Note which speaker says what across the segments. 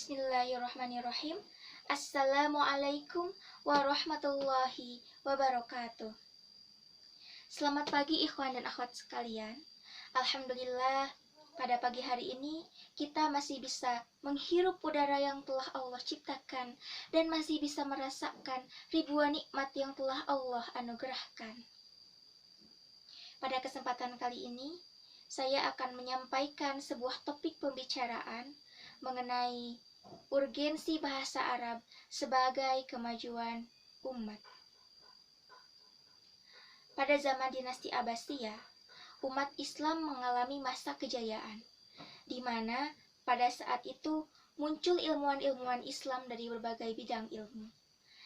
Speaker 1: Bismillahirrahmanirrahim. Assalamualaikum warahmatullahi wabarakatuh. Selamat pagi ikhwan dan akhwat sekalian. Alhamdulillah, pada pagi hari ini kita masih bisa menghirup udara yang telah Allah ciptakan dan masih bisa merasakan ribuan nikmat yang telah Allah anugerahkan. Pada kesempatan kali ini, saya akan menyampaikan sebuah topik pembicaraan mengenai urgensi bahasa Arab sebagai kemajuan umat. Pada zaman dinasti Abbasiyah, umat Islam mengalami masa kejayaan, di mana pada saat itu muncul ilmuwan-ilmuwan Islam dari berbagai bidang ilmu,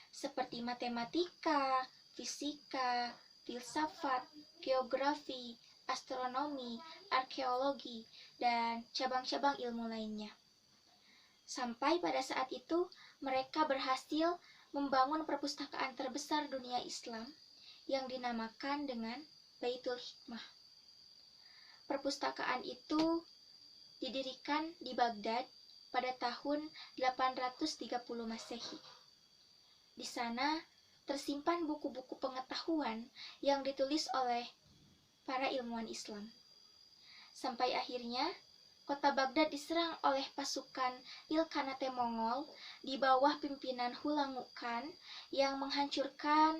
Speaker 1: seperti matematika, fisika, filsafat, geografi, astronomi, arkeologi, dan cabang-cabang ilmu lainnya. Sampai pada saat itu, mereka berhasil membangun perpustakaan terbesar dunia Islam yang dinamakan dengan Baitul Hikmah. Perpustakaan itu didirikan di Baghdad pada tahun 830 Masehi. Di sana tersimpan buku-buku pengetahuan yang ditulis oleh para ilmuwan Islam. Sampai akhirnya kota Baghdad diserang oleh pasukan Ilkhanate Mongol di bawah pimpinan Hulagu Khan yang menghancurkan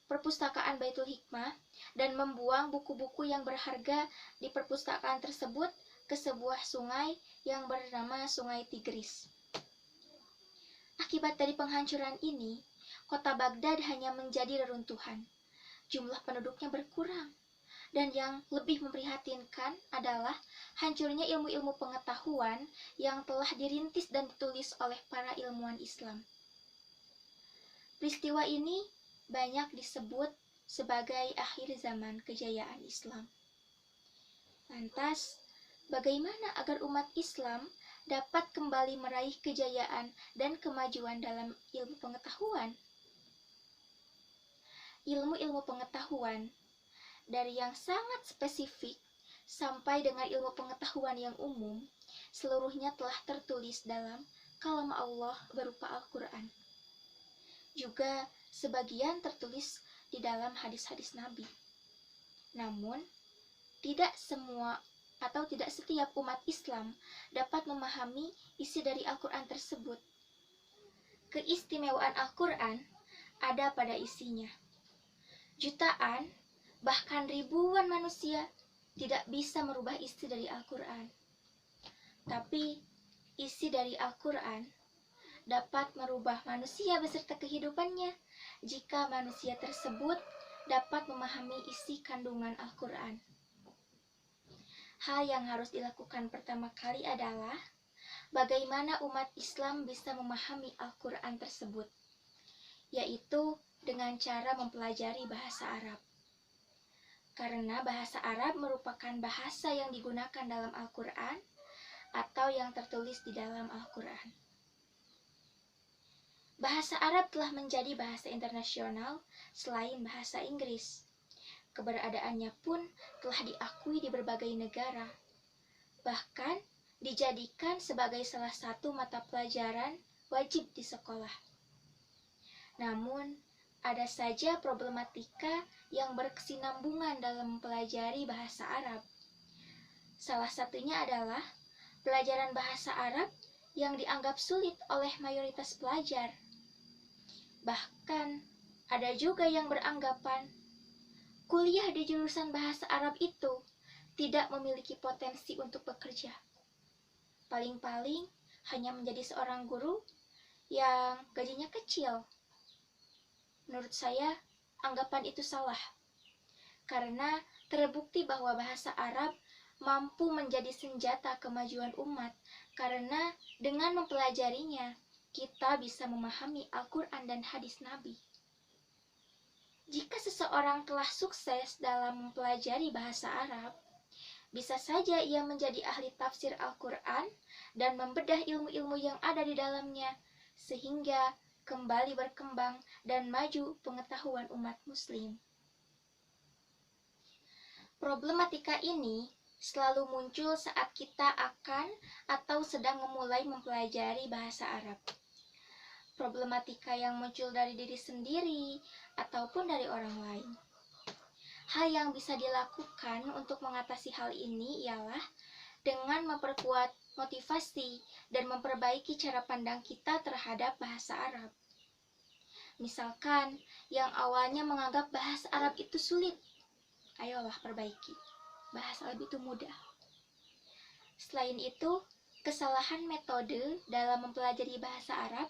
Speaker 1: perpustakaan Baitul Hikmah dan membuang buku-buku yang berharga di perpustakaan tersebut ke sebuah sungai yang bernama Sungai Tigris. Akibat dari penghancuran ini, kota Baghdad hanya menjadi reruntuhan. Jumlah penduduknya berkurang. Dan yang lebih memprihatinkan adalah hancurnya ilmu-ilmu pengetahuan yang telah dirintis dan ditulis oleh para ilmuwan Islam. Peristiwa ini banyak disebut sebagai akhir zaman kejayaan Islam. Lantas, bagaimana agar umat Islam dapat kembali meraih kejayaan dan kemajuan dalam ilmu pengetahuan? Ilmu-ilmu pengetahuan dari yang sangat spesifik sampai dengan ilmu pengetahuan yang umum, seluruhnya telah tertulis dalam kalam Allah berupa Al-Quran. Juga sebagian tertulis di dalam hadis-hadis Nabi. Namun, tidak semua atau tidak setiap umat Islam dapat memahami isi dari Al-Quran tersebut. Keistimewaan Al-Quran ada pada isinya. Jutaan bahkan ribuan manusia tidak bisa merubah isi dari Al-Quran. Tapi, isi dari Al-Quran dapat merubah manusia beserta kehidupannya jika manusia tersebut dapat memahami isi kandungan Al-Quran. Hal yang harus dilakukan pertama kali adalah bagaimana umat Islam bisa memahami Al-Quran tersebut, yaitu dengan cara mempelajari bahasa Arab. Karena bahasa Arab merupakan bahasa yang digunakan dalam Al-Quran atau yang tertulis di dalam Al-Quran. Bahasa Arab telah menjadi bahasa internasional selain bahasa Inggris. Keberadaannya pun telah diakui di berbagai negara. Bahkan dijadikan sebagai salah satu mata pelajaran wajib di sekolah. Namun, ada saja problematika yang berkesinambungan dalam mempelajari bahasa Arab. Salah satunya adalah pelajaran bahasa Arab yang dianggap sulit oleh mayoritas pelajar. Bahkan, ada juga yang beranggapan kuliah di jurusan bahasa Arab itu tidak memiliki potensi untuk bekerja. Paling-paling hanya menjadi seorang guru yang gajinya kecil. Menurut saya, anggapan itu salah. Karena terbukti bahwa bahasa Arab mampu menjadi senjata kemajuan umat. Karena dengan mempelajarinya, kita bisa memahami Al-Quran dan hadis Nabi. Jika seseorang telah sukses dalam mempelajari bahasa Arab, bisa saja ia menjadi ahli tafsir Al-Quran dan membedah ilmu-ilmu yang ada di dalamnya, sehingga kembali berkembang dan maju pengetahuan umat muslim. Problematika ini selalu muncul saat kita akan atau sedang memulai mempelajari bahasa Arab. Problematika yang muncul dari diri sendiri ataupun dari orang lain. Hal yang bisa dilakukan untuk mengatasi hal ini ialah dengan memperkuat motivasi dan memperbaiki cara pandang kita terhadap bahasa Arab. Misalkan, yang awalnya menganggap bahasa Arab itu sulit, ayolah perbaiki. Bahasa Arab itu mudah. Selain itu, kesalahan metode dalam mempelajari bahasa Arab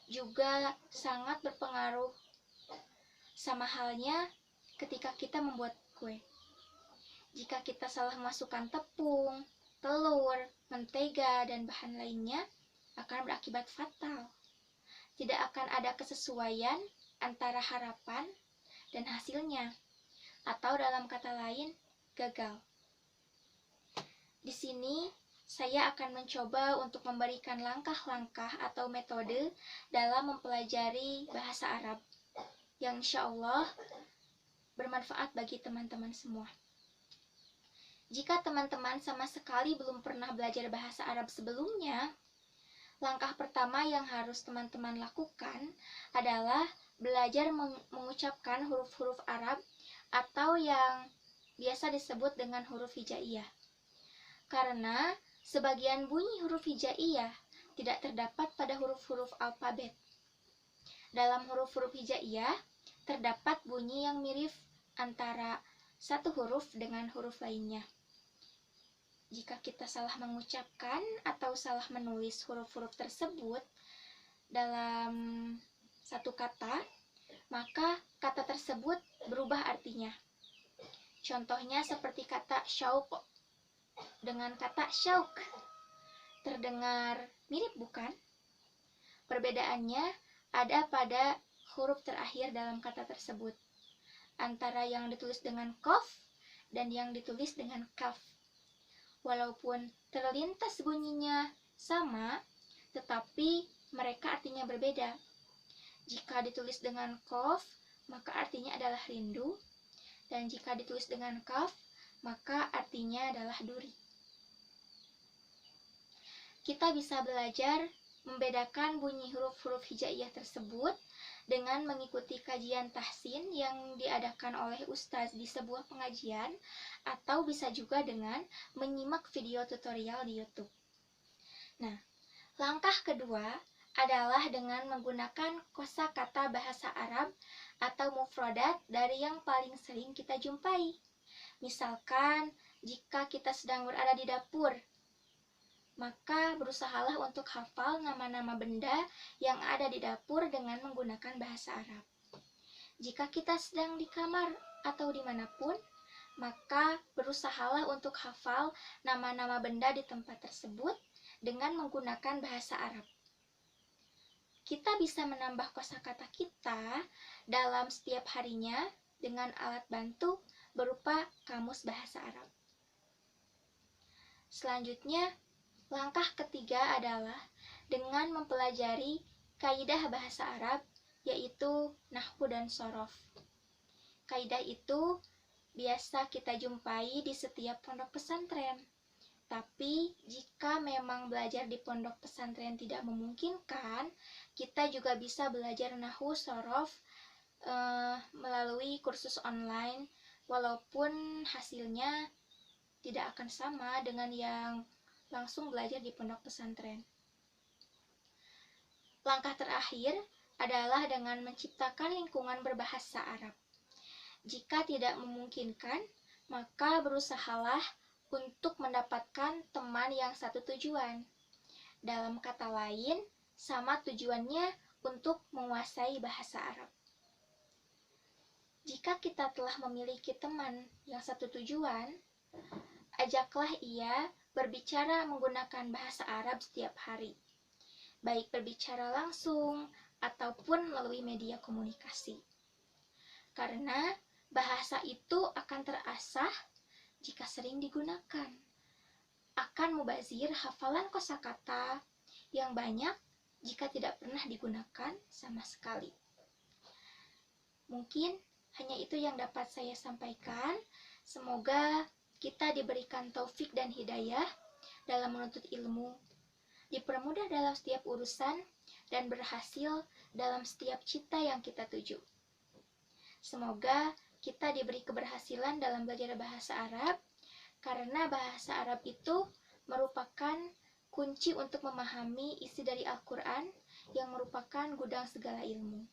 Speaker 1: juga sangat berpengaruh, sama halnya ketika kita membuat kue. Jika kita salah memasukkan tepung, telur, mentega, dan bahan lainnya, akan berakibat fatal. Tidak akan ada kesesuaian antara harapan dan hasilnya, atau dalam kata lain, gagal. Di sini, saya akan mencoba untuk memberikan langkah-langkah atau metode dalam mempelajari bahasa Arab, yang insya Allah bermanfaat bagi teman-teman semua. Jika teman-teman sama sekali belum pernah belajar bahasa Arab sebelumnya, langkah pertama yang harus teman-teman lakukan adalah belajar mengucapkan huruf-huruf Arab atau yang biasa disebut dengan huruf hijaiyah. Karena sebagian bunyi huruf hijaiyah tidak terdapat pada huruf-huruf alfabet. Dalam huruf-huruf hijaiyah terdapat bunyi yang mirip antara satu huruf dengan huruf lainnya. Jika kita salah mengucapkan atau salah menulis huruf-huruf tersebut dalam satu kata, maka kata tersebut berubah artinya. Contohnya seperti kata syauq dengan kata syauk. Terdengar mirip bukan? Perbedaannya ada pada huruf terakhir dalam kata tersebut, antara yang ditulis dengan qaf dan yang ditulis dengan kaf. Walaupun terlintas bunyinya sama, tetapi mereka artinya berbeda. Jika ditulis dengan qaf, maka artinya adalah rindu, dan jika ditulis dengan kaf, maka artinya adalah duri. Kita bisa belajar membedakan bunyi huruf-huruf hijaiyah tersebut dengan mengikuti kajian tahsin yang diadakan oleh ustaz di sebuah pengajian, atau bisa juga dengan menyimak video tutorial di YouTube. Nah, langkah kedua adalah dengan menggunakan kosakata bahasa Arab atau mufradat dari yang paling sering kita jumpai. Misalkan, jika kita sedang berada di dapur, maka berusahalah untuk hafal nama-nama benda yang ada di dapur dengan menggunakan bahasa Arab. Jika kita sedang di kamar atau dimanapun, maka berusahalah untuk hafal nama-nama benda di tempat tersebut dengan menggunakan bahasa Arab. Kita bisa menambah kosakata kita dalam setiap harinya dengan alat bantu berupa kamus bahasa Arab. Selanjutnya, langkah ketiga adalah dengan mempelajari kaidah bahasa Arab, yaitu nahwu dan shorof. Kaidah itu biasa kita jumpai di setiap pondok pesantren. Tapi jika memang belajar di pondok pesantren tidak memungkinkan, kita juga bisa belajar nahwu shorof melalui kursus online, walaupun hasilnya tidak akan sama dengan yang langsung belajar di pondok pesantren. Langkah terakhir adalah dengan menciptakan lingkungan berbahasa Arab. Jika tidak memungkinkan, maka berusahalah untuk mendapatkan teman yang satu tujuan. Dalam kata lain, sama tujuannya untuk menguasai bahasa Arab. Jika kita telah memiliki teman yang satu tujuan, ajaklah ia berbicara menggunakan bahasa Arab setiap hari, baik berbicara langsung ataupun melalui media komunikasi. Karena bahasa itu akan terasah jika sering digunakan. Akan mubazir hafalan kosakata yang banyak jika tidak pernah digunakan sama sekali. Mungkin hanya itu yang dapat saya sampaikan. Semoga kita diberikan taufik dan hidayah dalam menuntut ilmu, dipermudah dalam setiap urusan, dan berhasil dalam setiap cita yang kita tuju. Semoga kita diberi keberhasilan dalam belajar bahasa Arab, karena bahasa Arab itu merupakan kunci untuk memahami isi dari Al-Quran yang merupakan gudang segala ilmu.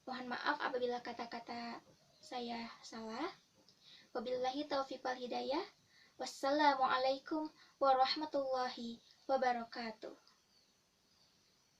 Speaker 1: Mohon maaf apabila kata-kata saya salah. Wabillahi taufiq wal hidayah. Wassalamualaikum warahmatullahi wabarakatuh.